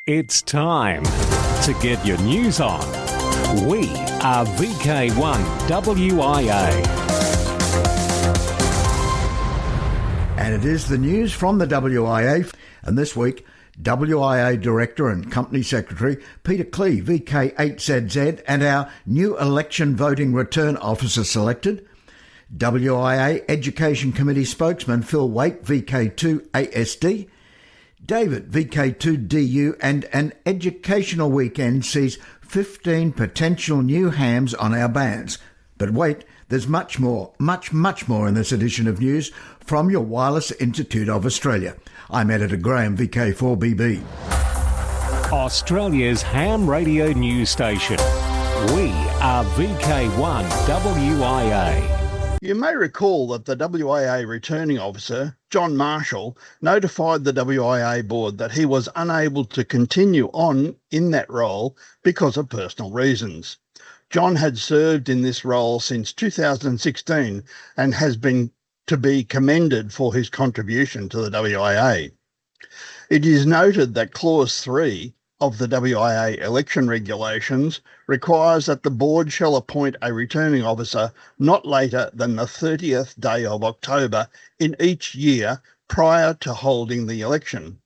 It's time to get your news on. We are VK1WIA. And it is the news from the WIA. And this week, WIA Director and Company Secretary Peter Clee, VK8ZZ, and our new election voting return officer selected, WIA Education Committee spokesman Phil Waite, VK2ASD, David, VK2DU, and an educational weekend sees 15 potential new hams on our bands. But wait, there's much more in this edition of news from your Wireless Institute of Australia. I'm Editor Graham, VK4BB. Australia's ham radio news station. We are VK1WIA. You may recall that the WIA returning officer, John Marshall, notified the WIA board that he was unable to continue on in that role because of personal reasons. John had served in this role since 2016 and has been to be commended for his contribution to the WIA. It is noted that Clause 3 of the WIA election regulations requires that the board shall appoint a returning officer not later than the 30th day of October in each year prior to holding the election,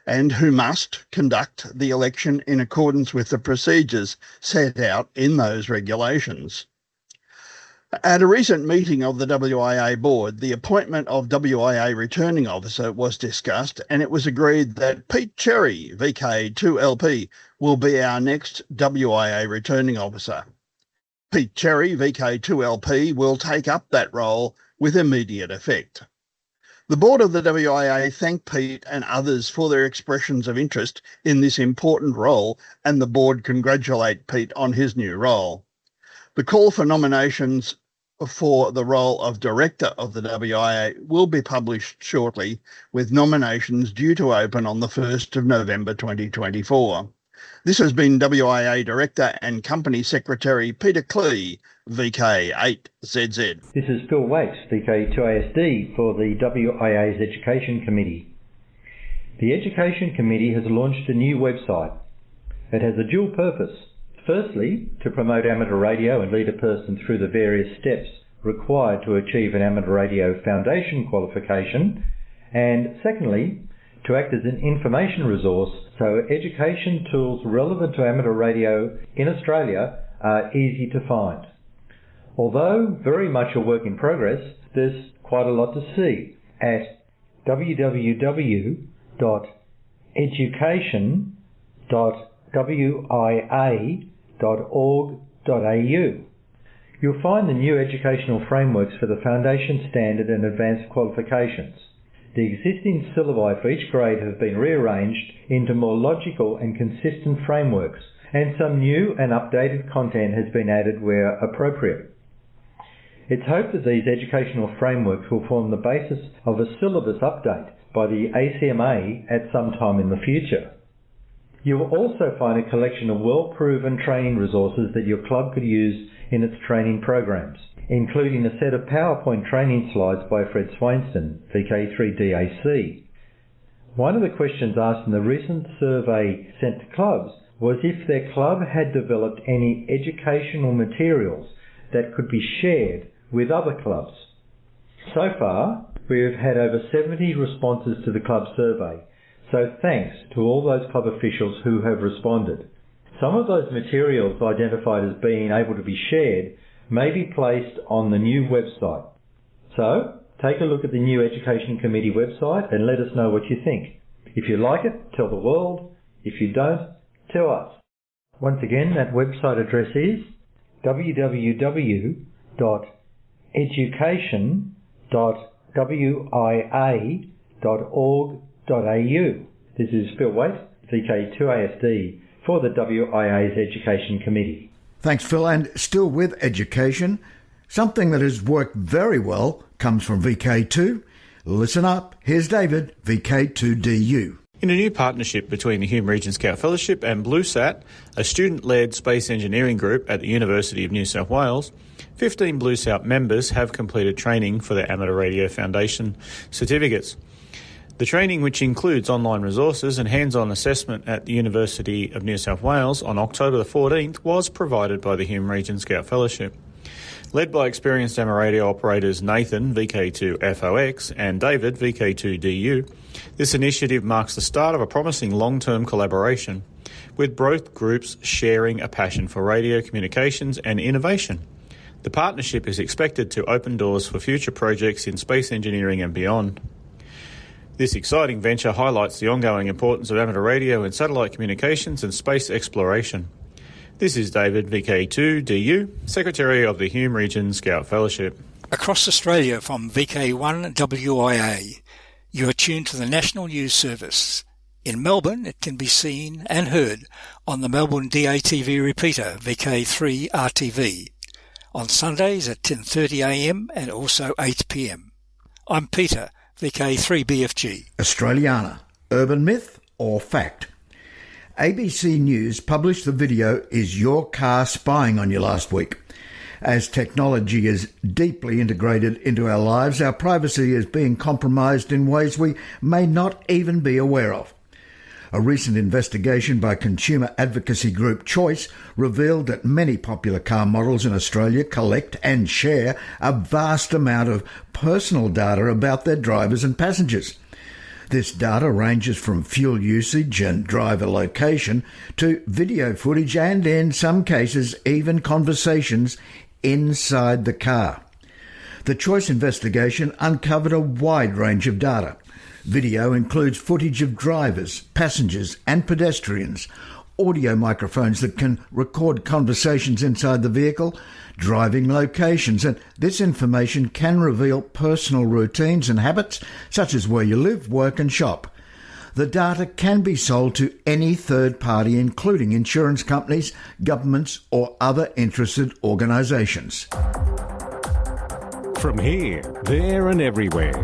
and who must conduct the election in accordance with the procedures set out in those regulations. At a recent meeting of the WIA board, the appointment of WIA returning officer was discussed, and it was agreed that Pete Cherry, VK2LP, will be our next WIA returning officer. Pete Cherry, VK2LP, will take up that role with immediate effect. The board of the WIA thank Pete and others for their expressions of interest in this important role, and the board congratulate Pete on his new role. The call for nominations for the role of Director of the WIA will be published shortly, with nominations due to open on the 1st of November 2024. This has been WIA Director and Company Secretary Peter Clee, VK8ZZ. This is Phil Waite, VK2ASD, for the WIA's Education Committee. The Education Committee has launched a new website. It has a dual purpose. Firstly, to promote amateur radio and lead a person through the various steps required to achieve an amateur radio foundation qualification, and secondly, to act as an information resource so education tools relevant to amateur radio in Australia are easy to find. Although very much a work in progress, there's quite a lot to see at www.education.wia.org.au. You'll find the new educational frameworks for the Foundation Standard and Advanced Qualifications. The existing syllabi for each grade have been rearranged into more logical and consistent frameworks, and some new and updated content has been added where appropriate. It's hoped that these educational frameworks will form the basis of a syllabus update by the ACMA at some time in the future. You will also find a collection of well-proven training resources that your club could use in its training programs, including a set of PowerPoint training slides by Fred Swainston, VK3DAC. One of the questions asked in the recent survey sent to clubs was if their club had developed any educational materials that could be shared with other clubs. So far, we have had over 70 responses to the club survey, so thanks to all those club officials who have responded. Some of those materials identified as being able to be shared may be placed on the new website. So, take a look at the new Education Committee website and let us know what you think. If you like it, tell the world. If you don't, tell us. Once again, that website address is www.education.wia.org.au. This is Phil Waite, VK2ASD, for the WIA's Education Committee. Thanks, Phil. And still with education, something that has worked very well comes from VK2. Listen up. Here's David, VK2DU. In a new partnership between the Hume Region Scout Fellowship and BlueSat, a student-led space engineering group at the University of New South Wales, 15 BlueSat members have completed training for their Amateur Radio Foundation certificates. The training, which includes online resources and hands-on assessment at the University of New South Wales on October the 14th, was provided by the Hume Region Scout Fellowship. Led by experienced amateur radio operators Nathan, VK2FOX, and David, VK2DU, this initiative marks the start of a promising long-term collaboration, with both groups sharing a passion for radio communications and innovation. The partnership is expected to open doors for future projects in space engineering and beyond. This exciting venture highlights the ongoing importance of amateur radio in satellite communications and space exploration. This is David, VK2DU, Secretary of the Hume Region Scout Fellowship. Across Australia from VK1WIA, you are tuned to the National News Service. In Melbourne, it can be seen and heard on the Melbourne DATV repeater, VK3RTV, on Sundays at 10:30am and also 8pm. I'm Peter, VK3BFG. Australiana, urban myth or fact? ABC News published the video Is Your Car Spying on You last week. As technology is deeply integrated into our lives, our privacy is being compromised in ways we may not even be aware of. A recent investigation by consumer advocacy group Choice revealed that many popular car models in Australia collect and share a vast amount of personal data about their drivers and passengers. This data ranges from fuel usage and driver location to video footage and, in some cases, even conversations inside the car. The Choice investigation uncovered a wide range of data. Video includes footage of drivers, passengers and pedestrians, audio microphones that can record conversations inside the vehicle, driving locations, and this information can reveal personal routines and habits such as where you live, work and shop. The data can be sold to any third party, including insurance companies, governments or other interested organisations. From here, there and everywhere,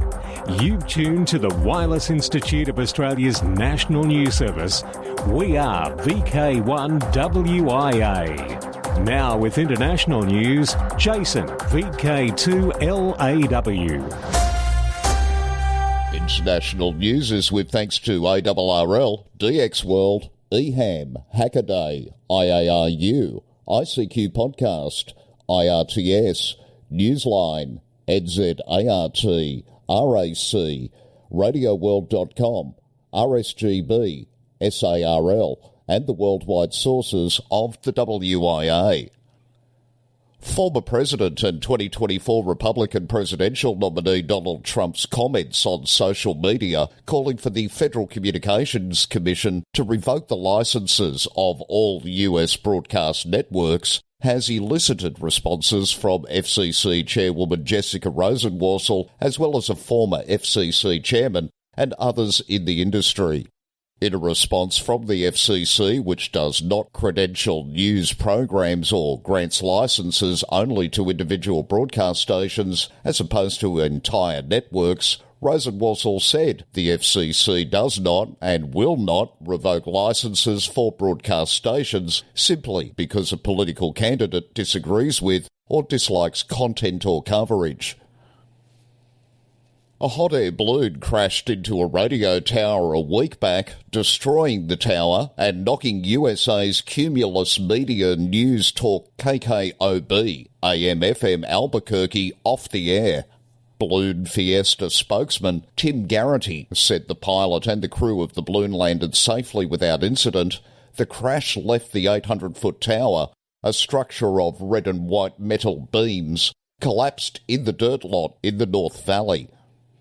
you've tuned to the Wireless Institute of Australia's National News Service. We are VK1WIA. Now with international news, Jason, VK2LAW. International news is with thanks to ARRL, DX World, EHAM, Hackaday, IARU, ICQ Podcast, IRTS, Newsline, NZART, RAC, RadioWorld.com, RSGB, SARL, and the worldwide sources of the WIA. Former President and 2024 Republican presidential nominee Donald Trump's comments on social media calling for the Federal Communications Commission to revoke the licenses of all US broadcast networks has elicited responses from FCC Chairwoman Jessica Rosenworcel, as well as a former FCC chairman and others in the industry. In a response from the FCC, which does not credential news programs or grants licenses only to individual broadcast stations as opposed to entire networks, Rosenworcel said the FCC does not and will not revoke licenses for broadcast stations simply because a political candidate disagrees with or dislikes content or coverage. A hot air balloon crashed into a radio tower a week back, destroying the tower and knocking USA's Cumulus Media News Talk KKOB AM/FM Albuquerque off the air. Balloon Fiesta spokesman Tim Garrity said the pilot and the crew of the balloon landed safely without incident. The crash left the 800-foot tower, a structure of red and white metal beams, collapsed in the dirt lot in the North Valley.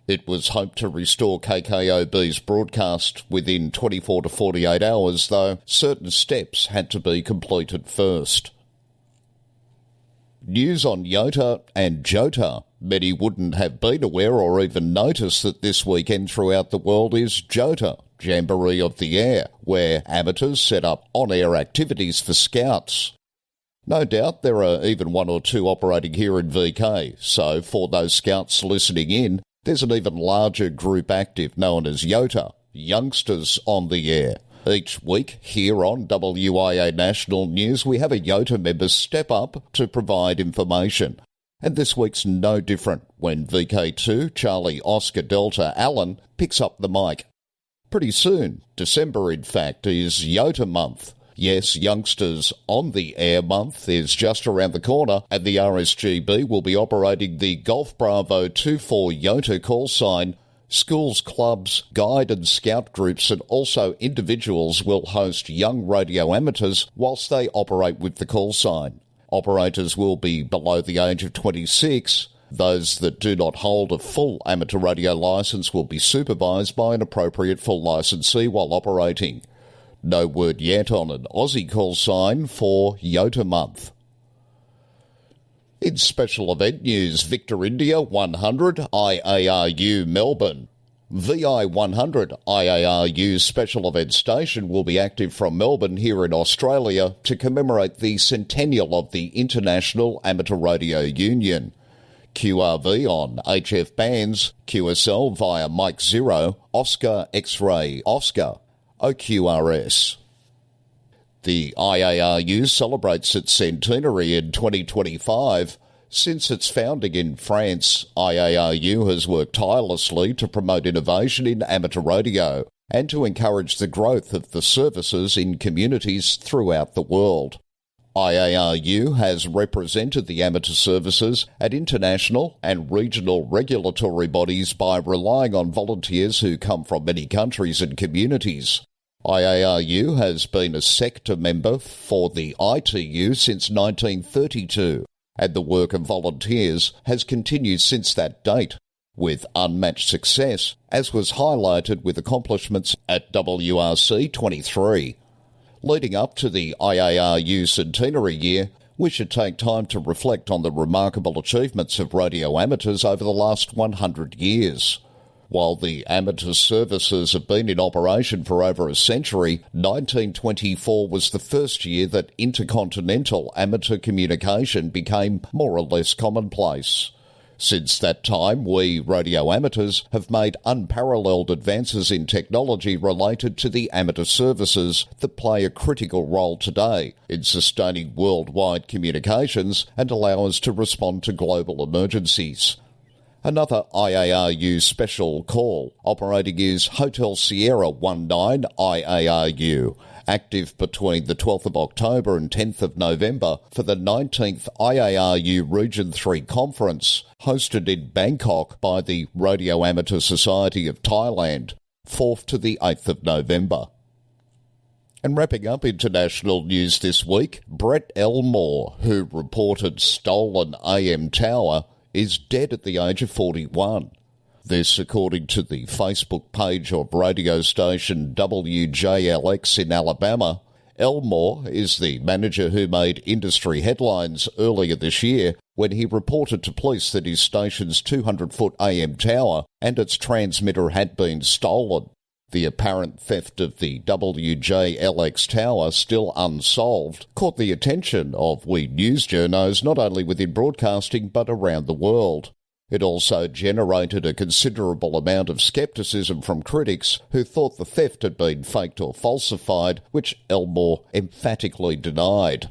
It was hoped to restore KKOB's broadcast within 24 to 48 hours, though certain steps had to be completed first. News on YOTA and JOTA. Many wouldn't have been aware or even noticed that this weekend throughout the world is JOTA, Jamboree of the Air, where amateurs set up on-air activities for scouts. No doubt there are even one or two operating here in VK, so for those scouts listening in, there's an even larger group active known as YOTA, Youngsters on the Air. Each week here on WIA National News, we have a YOTA member step up to provide information. And this week's no different when VK2 Charlie Oscar Delta Allen picks up the mic. Pretty soon, December in fact, is Yota month. Yes, youngsters on the air month is just around the corner, and the RSGB will be operating the Golf Bravo 24 Yota call sign. Schools, clubs, guide and scout groups and also individuals will host young radio amateurs whilst they operate with the call sign. Operators will be below the age of 26. Those that do not hold a full amateur radio licence will be supervised by an appropriate full licensee while operating. No word yet on an Aussie call sign for Yota month. In special event news, Victor India 100 IARU Melbourne. VI100 IARU special event station will be active from Melbourne here in Australia to commemorate the centennial of the International Amateur Radio Union. QRV on HF bands, QSL via Mike 0, Oscar X-Ray Oscar, OQRS. The IARU celebrates its centenary in 2025. Since its founding in France, IARU has worked tirelessly to promote innovation in amateur radio and to encourage the growth of the services in communities throughout the world. IARU has represented the amateur services at international and regional regulatory bodies by relying on volunteers who come from many countries and communities. IARU has been a sector member for the ITU since 1932. And the work of volunteers has continued since that date, with unmatched success, as was highlighted with accomplishments at WRC 23. Leading up to the IARU centenary year, we should take time to reflect on the remarkable achievements of radio amateurs over the last 100 years. While the amateur services have been in operation for over a century, 1924 was the first year that intercontinental amateur communication became more or less commonplace. Since that time, we radio amateurs have made unparalleled advances in technology related to the amateur services that play a critical role today in sustaining worldwide communications and allow us to respond to global emergencies. Another IARU special call operating is Hotel Sierra 19 IARU, active between the 12th of October and 10th of November for the 19th IARU Region 3 Conference, hosted in Bangkok by the Radio Amateur Society of Thailand, 4th to the 8th of November. And wrapping up international news this week, Brett Elmore, who reported stolen AM tower, is dead at the age of 41. This according to the Facebook page of radio station WJLX in Alabama. Elmore is the manager who made industry headlines earlier this year when he reported to police that his station's 200-foot AM tower and its transmitter had been stolen. The apparent theft of the WJLX tower, still unsolved, caught the attention of we news journos not only within broadcasting but around the world. It also generated a considerable amount of scepticism from critics who thought the theft had been faked or falsified, which Elmore emphatically denied.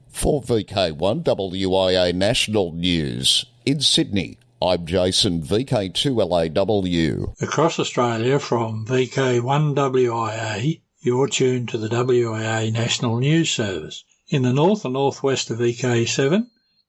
For VK1WIA National News, in Sydney, I'm Jason, VK2LAW. Across Australia from VK1WIA, you're tuned to the WIA National News Service. In the north and northwest of VK7,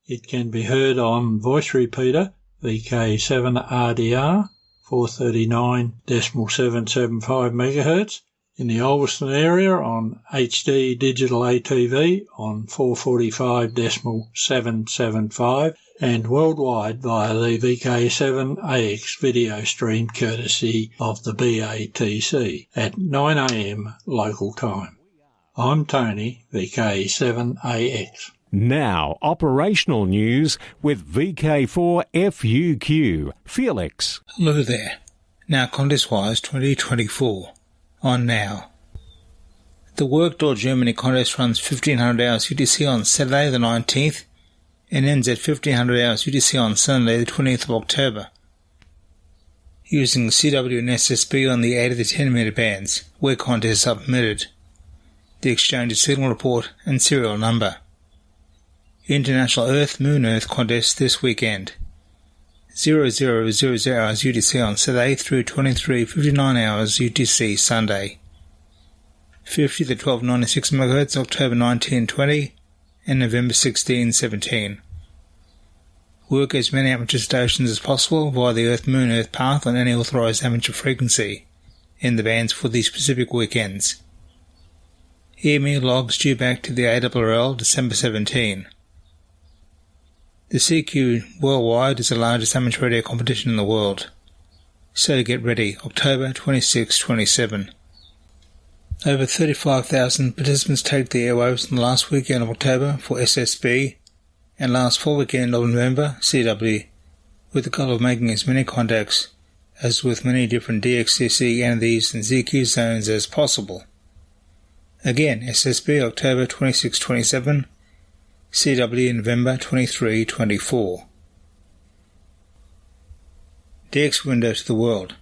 it can be heard on voice repeater VK7RDR 439.775 MHz. In the Ulverston area on HD Digital ATV on 445.775 and worldwide via the VK7AX video stream courtesy of the BATC at 9 a.m. local time. I'm Tony, VK7AX. Now, operational news with VK4FUQ. Felix. Hello there. Now, contest-wise 2024. On now. The Workdoor Germany contest runs 1500 hours UTC on Saturday the 19th and ends at 1500 hours UTC on Sunday the 20th of October. Using CW and SSB on the 8 to the 10 metre bands, where contests are permitted. The exchange is signal report and serial number. International Earth-Moon-Earth contest this weekend. 0000 hours UTC on Saturday through 23:59 hours UTC Sunday. 50 to 1296 MHz October 19-20 and November 16-17. Work as many amateur stations as possible via the Earth-Moon-Earth path on any authorised amateur frequency in the bands for the specific weekends. EME logs due back to the ARRL December 17. The CQ Worldwide is the largest amateur radio competition in the world. So get ready, October 26-27. Over 35,000 participants take the airwaves in the last weekend of October for SSB and last full weekend of November CW, with the goal of making as many contacts as with many different DXCC entities and ZQ zones as possible. Again, SSB October 26-27, CW November 23-24. DX window to the world.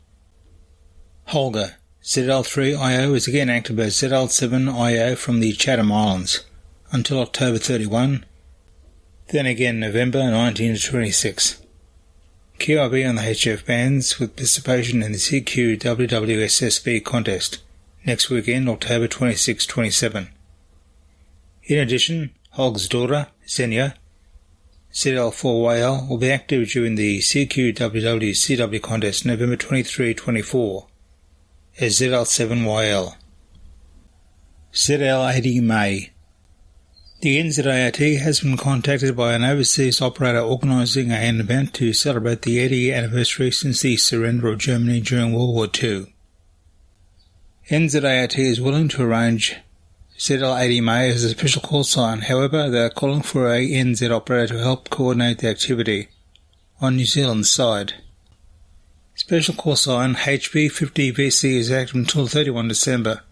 Holger, ZL3IO is again active as ZL7IO from the Chatham Islands until October 31, then again November 19-26. QRB on the HF bands with participation in the CQ WWSSB contest next weekend October 26-27. In addition, Holg's daughter, Xenia, ZL4YL will be active during the CQ WWCW contest November 23-24 as ZL7YL. ZL80 May. The NZART has been contacted by an overseas operator organising an event to celebrate the 80th anniversary since the surrender of Germany during World War II. NZART is willing to arrange ZL80 May as a special call sign, however they are calling for a NZ operator to help coordinate the activity on New Zealand's side. Special call sign HB50VC is active until 31 December,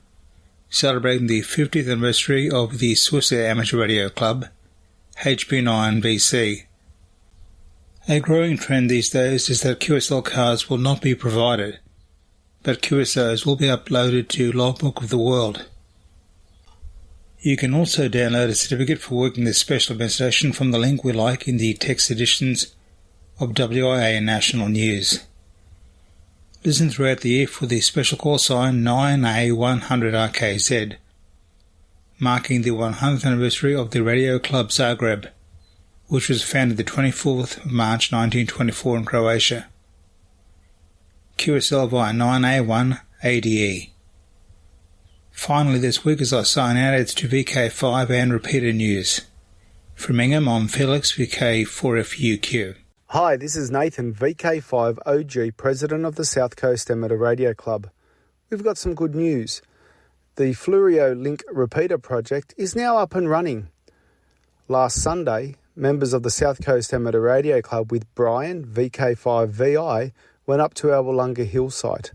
celebrating the 50th anniversary of the Swiss Air Amateur Radio Club, HB9VC. A growing trend these days is that QSL cards will not be provided, but QSOs will be uploaded to Logbook of the World. You can also download a certificate for working this special administration from the link we like in the text editions of WIA National News. Listen throughout the year for the special call sign 9A100RKZ, marking the 100th anniversary of the Radio Club Zagreb, which was founded the 24th of March 1924 in Croatia. QSL via 9A1ADE. Finally this week as I sign out, it's to VK5 and repeater news. From Ingham, I'm Felix, VK4FUQ. Hi, this is Nathan, VK5OG, President of the South Coast Amateur Radio Club. We've got some good news. The Flurio Link Repeater project is now up and running. Last Sunday, members of the South Coast Amateur Radio Club with Brian, VK5VI, went up to our Wollonga Hill site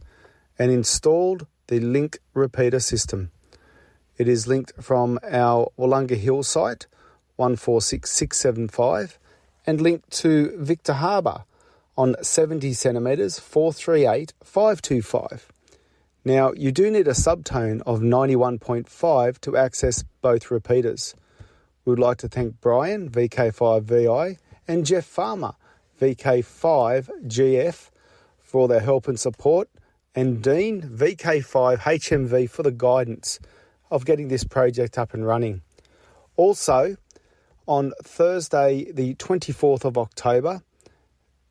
and installed the Link Repeater system. It is linked from our Wollonga Hill site, 146675, and linked to Victor Harbour on 70 centimetres 438525. Now, you do need a subtone of 91.5 to access both repeaters. We would like to thank Brian, VK5VI, and Jeff Farmer, VK5GF, for their help and support, and Dean, VK5HMV, for the guidance of getting this project up and running. Also, on Thursday, the 24th of October,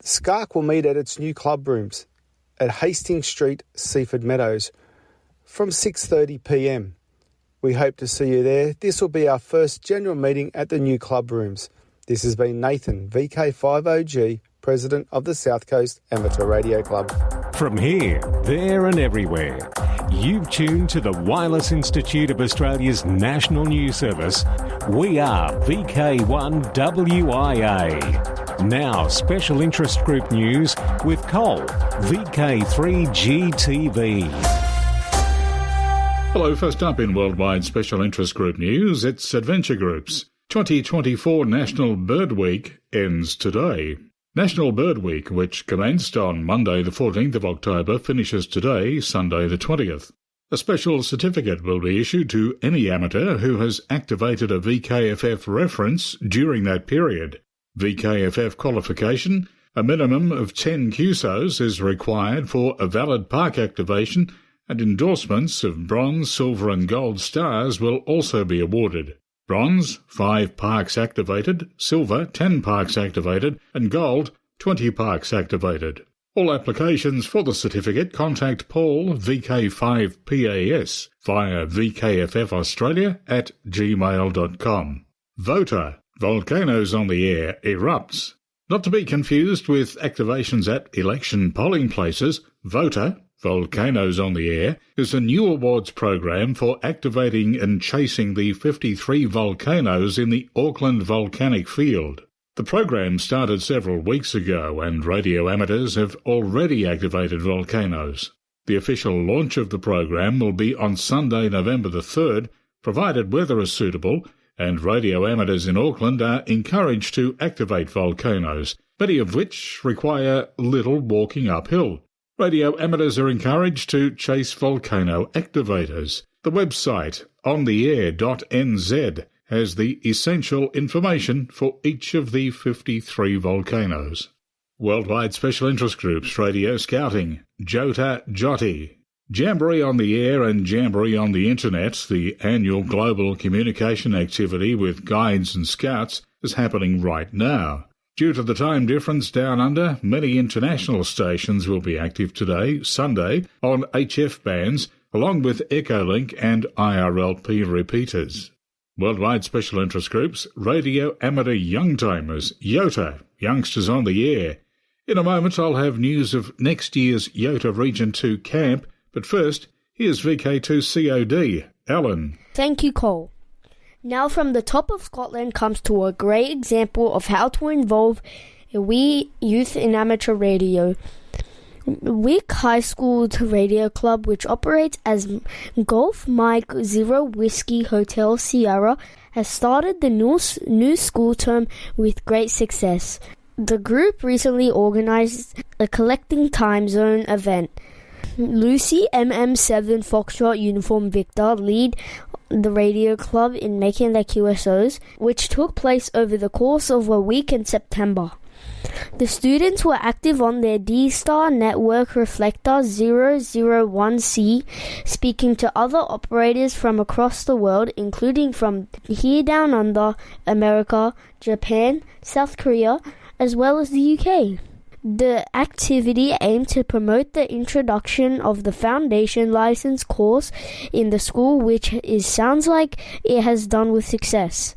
SCARC will meet at its new club rooms at Hastings Street, Seaford Meadows, from 6:30 p.m. We hope to see you there. This will be our first general meeting at the new club rooms. This has been Nathan, VK5OG, President of the South Coast Amateur Radio Club. From here, there and everywhere, you've tuned to the Wireless Institute of Australia's National News Service. We are VK1WIA. Now, special interest group news with Cole, VK3GTV. Hello, first up in Worldwide Special Interest Group news, it's Adventure Groups. 2024 National Bird Week ends today. National Bird Week, which commenced on Monday the 14th of October, finishes today, Sunday the 20th. A special certificate will be issued to any amateur who has activated a VKFF reference during that period. VKFF qualification, a minimum of 10 QSOs is required for a valid park activation, and endorsements of bronze, silver and gold stars will also be awarded. Bronze, 5 parks activated, silver, 10 parks activated, and gold, 20 parks activated. All applications for the certificate contact Paul VK5PAS via vkffaustralia@gmail.com. Voter, Volcanoes on the Air erupts. Not to be confused with activations at election polling places, Voter, Volcanoes on the Air, is a new awards program for activating and chasing the 53 volcanoes in the Auckland volcanic field. The program started several weeks ago and radio amateurs have already activated volcanoes. The official launch of the program will be on Sunday, November the 3rd, provided weather is suitable, and radio amateurs in Auckland are encouraged to activate volcanoes, many of which require little walking uphill. Radio amateurs are encouraged to chase volcano activators. The website ontheair.nz has the essential information for each of the 53 volcanoes. Worldwide Special Interest Groups Radio Scouting, Jota Joti. Jamboree on the Air and Jamboree on the Internet, the annual global communication activity with guides and scouts, is happening right now. Due to the time difference down under, many international stations will be active today, Sunday, on HF bands, along with Echolink and IRLP repeaters. Worldwide Special Interest Groups, Radio Amateur Youngtimers, YOTA, Youngsters on the Air. In a moment I'll have news of next year's YOTA Region 2 camp, but first, here's VK2COD, Alan. Thank you, Cole. Now from the top of Scotland comes to a great example of how to involve a wee youth in amateur radio. Wick High School Radio Club, which operates as Golf Mike Zero Whiskey Hotel Sierra, has started the new school term with great success. The group recently organised a collecting time zone event. Lucy MM7 Foxtrot Uniform Victor lead the radio club in making their QSOs, which took place over the course of a week in September. The students were active on their D-Star Network Reflector 001C, speaking to other operators from across the world, including from here down under, America, Japan, South Korea, as well as the UK. The activity aimed to promote the introduction of the foundation license course in the school, which sounds like it has done with success.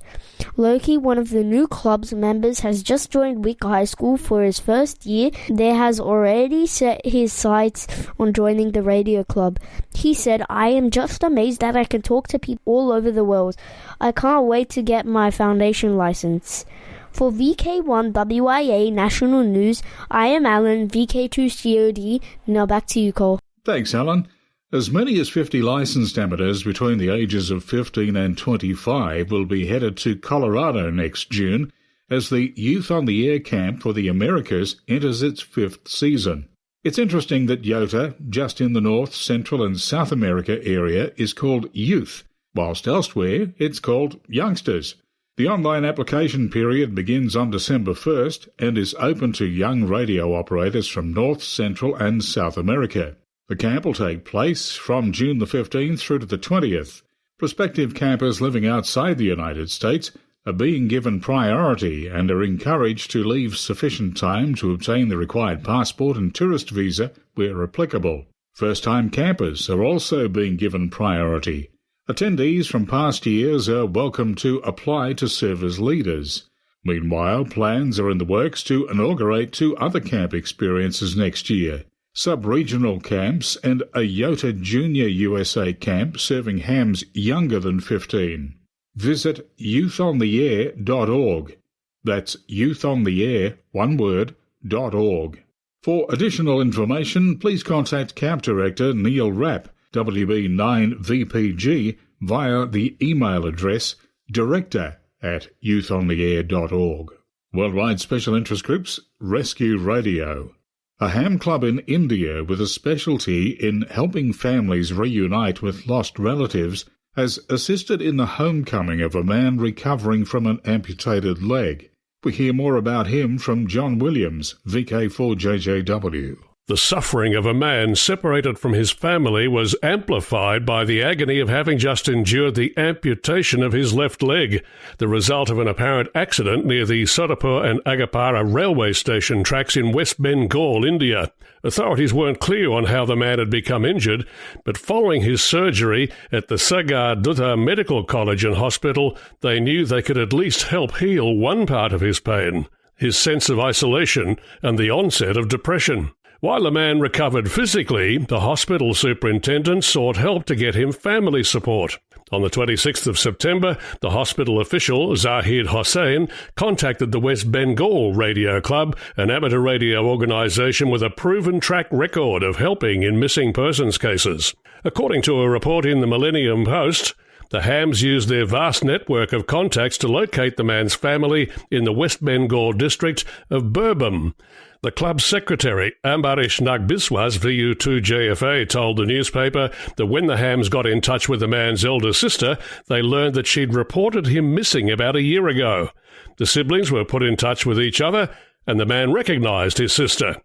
Loki, one of the new club's members, has just joined Wick High School for his first year. There has already set his sights on joining the radio club. He said, "I am just amazed that I can talk to people all over the world. I can't wait to get my foundation license." For VK1WIA National News, I am Alan, VK2COD. Now back to you, Cole. Thanks, Alan. As many as 50 licensed amateurs between the ages of 15 and 25 will be headed to Colorado next June as the Youth on the Air camp for the Americas enters its 5th season. It's interesting that YOTA, just in the North, Central and South America area, is called Youth, whilst elsewhere it's called Youngsters. The online application period begins on December 1st and is open to young radio operators from North, Central and South America. The camp will take place from June the 15th through to the 20th. Prospective campers living outside the United States are being given priority and are encouraged to leave sufficient time to obtain the required passport and tourist visa where applicable. First-time campers are also being given priority. Attendees from past years are welcome to apply to serve as leaders. Meanwhile, plans are in the works to inaugurate 2 other camp experiences next year, sub-regional camps and a YOTA Junior USA camp serving hams younger than 15. Visit youthontheair.org. That's youthontheair, one word, .org. For additional information, please contact Camp Director Neil Rapp, WB9VPG, via the email address director@youthontheair.org. Worldwide Special Interest Groups, Rescue Radio. A ham club in India with a specialty in helping families reunite with lost relatives has assisted in the homecoming of a man recovering from an amputated leg. We hear more about him from John Williams, VK4JJW. The suffering of a man separated from his family was amplified by the agony of having just endured the amputation of his left leg, the result of an apparent accident near the Sodapur and Agapara railway station tracks in West Bengal, India. Authorities weren't clear on how the man had become injured, but following his surgery at the Sagar Dutta Medical College and Hospital, they knew they could at least help heal one part of his pain, his sense of isolation and the onset of depression. While the man recovered physically, the hospital superintendent sought help to get him family support. On the 26th of September, the hospital official, Zahid Hossain, contacted the West Bengal Radio Club, an amateur radio organisation with a proven track record of helping in missing persons cases. According to a report in the Millennium Post, the Hams used their vast network of contacts to locate the man's family in the West Bengal district of Birbhum. The club's secretary, Ambarish Nagbiswas, VU2JFA, told the newspaper that when the Hams got in touch with the man's elder sister, they learned that she'd reported him missing about a year ago. The siblings were put in touch with each other, and the man recognised his sister.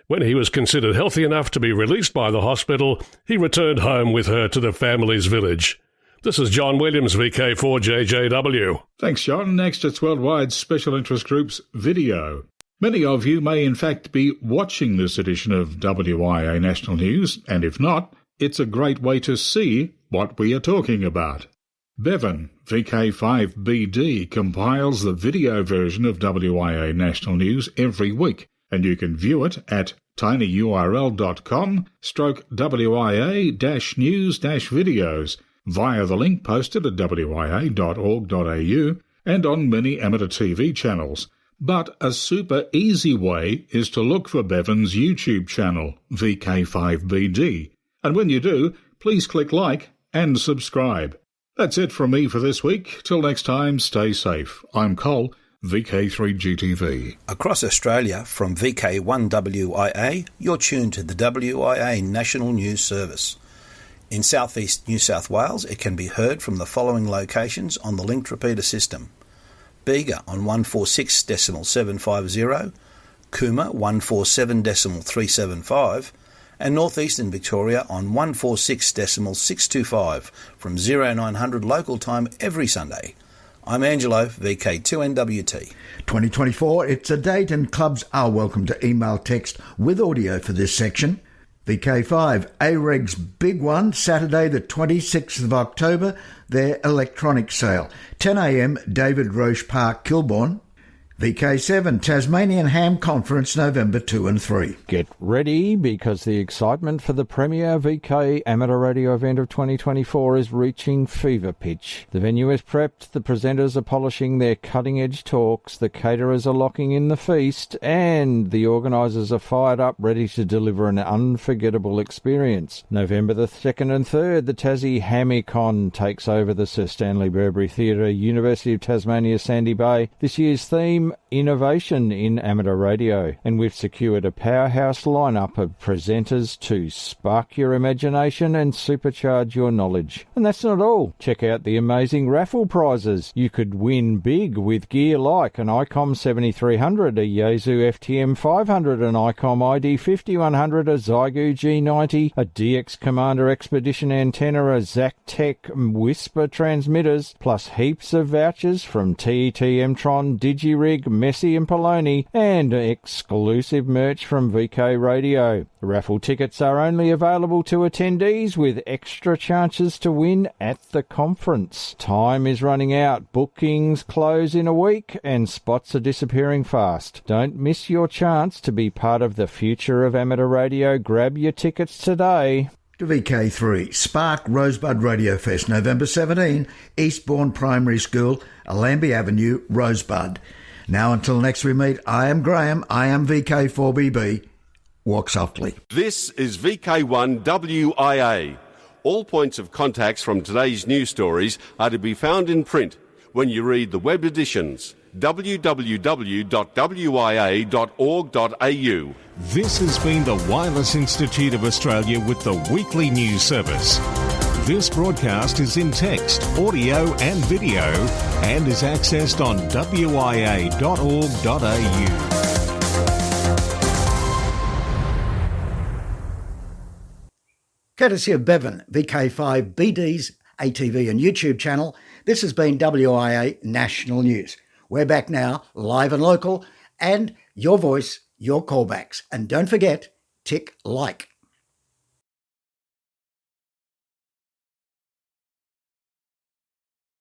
When he was considered healthy enough to be released by the hospital, he returned home with her to the family's village. This is John Williams, VK4JJW. Thanks, John. Next, it's Worldwide Special Interest Group's video. Many of you may in fact be watching this edition of WIA National News, and if not, it's a great way to see what we are talking about. Bevan, VK5BD, compiles the video version of WIA National News every week, and you can view it at tinyurl.com/WIA-news-videos via the link posted at wia.org.au and on many amateur TV channels. But a super easy way is to look for Bevan's YouTube channel, VK5BD. And when you do, please click like and subscribe. That's it from me for this week. Till next time, stay safe. I'm Cole, VK3GTV. Across Australia, from VK1WIA, you're tuned to the WIA National News Service. In southeast New South Wales, it can be heard from the following locations on the linked repeater system: Bega on 146.750, Cooma 147.375, and northeastern Victoria on 146.625 from 0900 local time every Sunday. I'm Angelo, VK2NWT. 2024, it's a date and clubs are welcome to email text with audio for this section. VK5, AREG's big one, Saturday the 26th of October, their electronic sale. 10 a.m, David Roche Park, Kilbourne. VK7, Tasmanian Ham Conference, November 2 and 3. Get ready, because the excitement for the premier VK amateur radio event of 2024 is reaching fever pitch. The venue is prepped, the presenters are polishing their cutting-edge talks, the caterers are locking in the feast, and the organisers are fired up, ready to deliver an unforgettable experience. November the 2nd and 3rd, the Tassie Hamicon takes over the Sir Stanley Burberry Theatre, University of Tasmania, Sandy Bay. This year's theme, Innovation in Amateur Radio, and we've secured a powerhouse lineup of presenters to spark your imagination and supercharge your knowledge. And that's not all. Check out the amazing raffle prizes. You could win big with gear like an ICOM 7300, a Yaesu FTM 500, an ICOM ID 5100, a Zygo G90, a DX Commander Expedition antenna, a Zactec Whisper transmitters, plus heaps of vouchers from TET Mtron, DigiRig, Messi and Poloni, and exclusive merch from VK Radio. Raffle tickets are only available to attendees, with extra chances to win at the conference. Time is running out, bookings close in a week, and spots are disappearing fast. Don't miss your chance to be part of the future of amateur radio. Grab your tickets today. To VK3, Spark Rosebud Radio Fest, November 17, Eastbourne Primary School, Allambie Avenue, Rosebud. Now until next we meet, I am Graham, I am VK4BB. Walk softly. This is VK1WIA. All points of contacts from today's news stories are to be found in print when you read the web editions, www.wia.org.au. This has been the Wireless Institute of Australia with the weekly news service. This broadcast is in text, audio and video and is accessed on wia.org.au. Courtesy of Bevan, VK5BD's ATV and YouTube channel, this has been WIA National News. We're back now, live and local, and your voice, your callbacks. And don't forget, tick like.